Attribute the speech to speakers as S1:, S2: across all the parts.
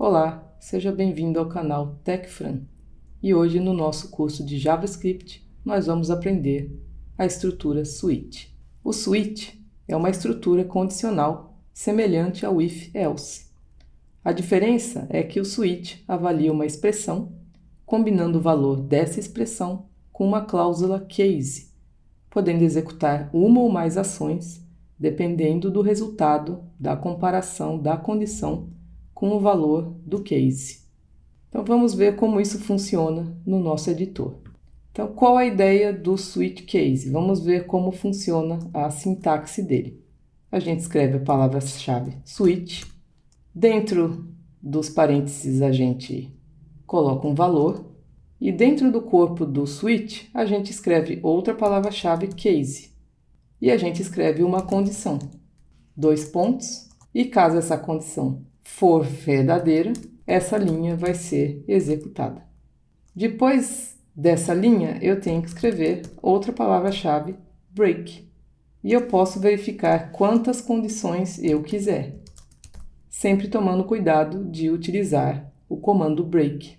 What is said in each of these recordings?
S1: Olá, seja bem-vindo ao canal TechFran. E hoje no nosso curso de JavaScript nós vamos aprender a estrutura switch. O switch é uma estrutura condicional semelhante ao if-else. A diferença é que o switch avalia uma expressão, combinando o valor dessa expressão com uma cláusula case, podendo executar uma ou mais ações, dependendo do resultado da comparação da condição com o valor do case. Então vamos ver como isso funciona no nosso editor. Então qual a ideia do switch case? Vamos ver como funciona a sintaxe dele. A gente escreve a palavra-chave switch, dentro dos parênteses a gente coloca um valor, e dentro do corpo do switch a gente escreve outra palavra-chave case, e a gente escreve uma condição, 2 pontos, e caso essa condição for verdadeira, essa linha vai ser executada. Depois dessa linha, eu tenho que escrever outra palavra-chave, break, e eu posso verificar quantas condições eu quiser, sempre tomando cuidado de utilizar o comando break.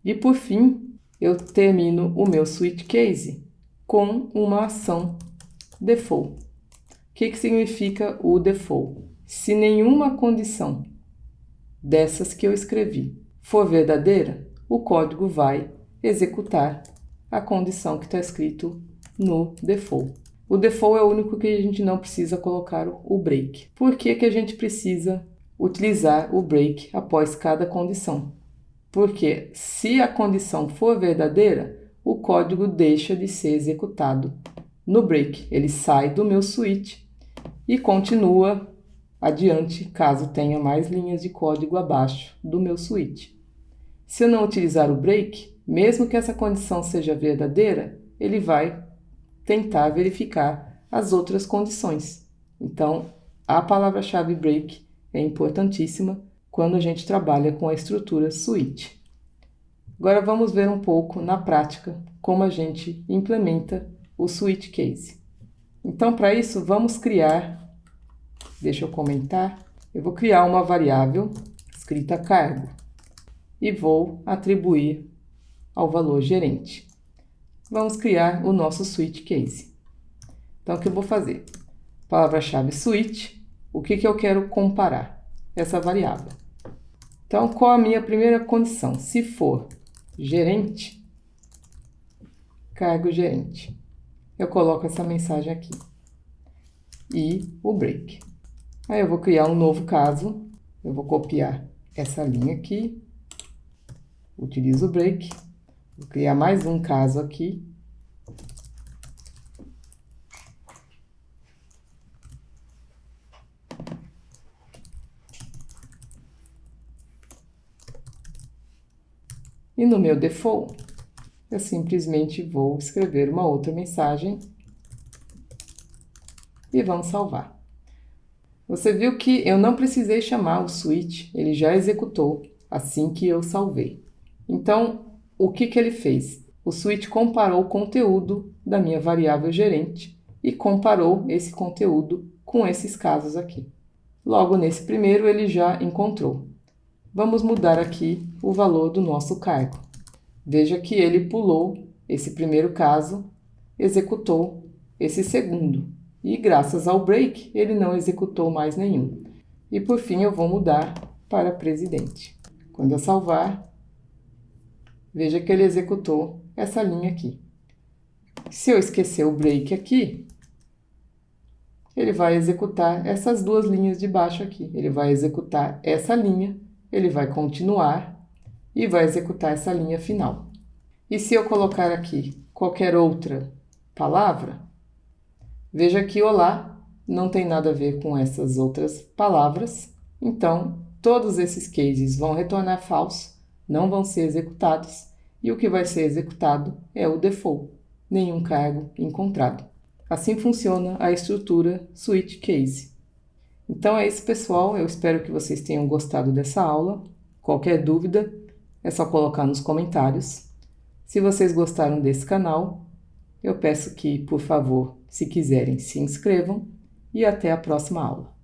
S1: E por fim, eu termino o meu switch case com uma ação default. O que significa o default? Se nenhuma condição dessas que eu escrevi for verdadeira, o código vai executar a condição que está escrito no default. O default é o único que a gente não precisa colocar o break. Por que a gente precisa utilizar o break após cada condição? Porque se a condição for verdadeira, o código deixa de ser executado no break. Ele sai do meu switch e continua adiante caso tenha mais linhas de código abaixo do meu switch. Se eu não utilizar o break, mesmo que essa condição seja verdadeira, ele vai tentar verificar as outras condições. Então, a palavra-chave break é importantíssima quando a gente trabalha com a estrutura switch. Agora vamos ver um pouco na prática como a gente implementa o switch case. Então, para isso, vamos criar, deixa eu comentar, eu vou criar uma variável escrita cargo e vou atribuir ao valor gerente. Vamos criar o nosso switch case. Então, o que eu vou fazer? Palavra-chave switch, o que eu quero comparar? Essa variável. Então, qual a minha primeira condição? Se for gerente, cargo gerente, eu coloco essa mensagem aqui. E o break. Aí eu vou criar um novo caso, eu vou copiar essa linha aqui, utilizo o break, vou criar mais um caso aqui. E no meu default, eu simplesmente vou escrever uma outra mensagem e vamos salvar. Você viu que eu não precisei chamar o switch, ele já executou assim que eu salvei. Então, o que ele fez? O switch comparou o conteúdo da minha variável gerente e comparou esse conteúdo com esses casos aqui. Logo, nesse primeiro, ele já encontrou. Vamos mudar aqui o valor do nosso cargo. Veja que ele pulou esse primeiro caso, executou esse segundo. E graças ao break, ele não executou mais nenhum. E por fim, eu vou mudar para presidente. Quando eu salvar, veja que ele executou essa linha aqui. Se eu esquecer o break aqui, ele vai executar essas duas linhas de baixo aqui. Ele vai executar essa linha, ele vai continuar e vai executar essa linha final. E se eu colocar aqui qualquer outra palavra, veja que olá não tem nada a ver com essas outras palavras, então todos esses cases vão retornar falso, não vão ser executados, e o que vai ser executado é o default, nenhum cargo encontrado. Assim funciona a estrutura switch case. Então é isso, pessoal, eu espero que vocês tenham gostado dessa aula. Qualquer dúvida, é só colocar nos comentários. Se vocês gostaram desse canal, eu peço que, por favor, se quiserem, se inscrevam e até a próxima aula.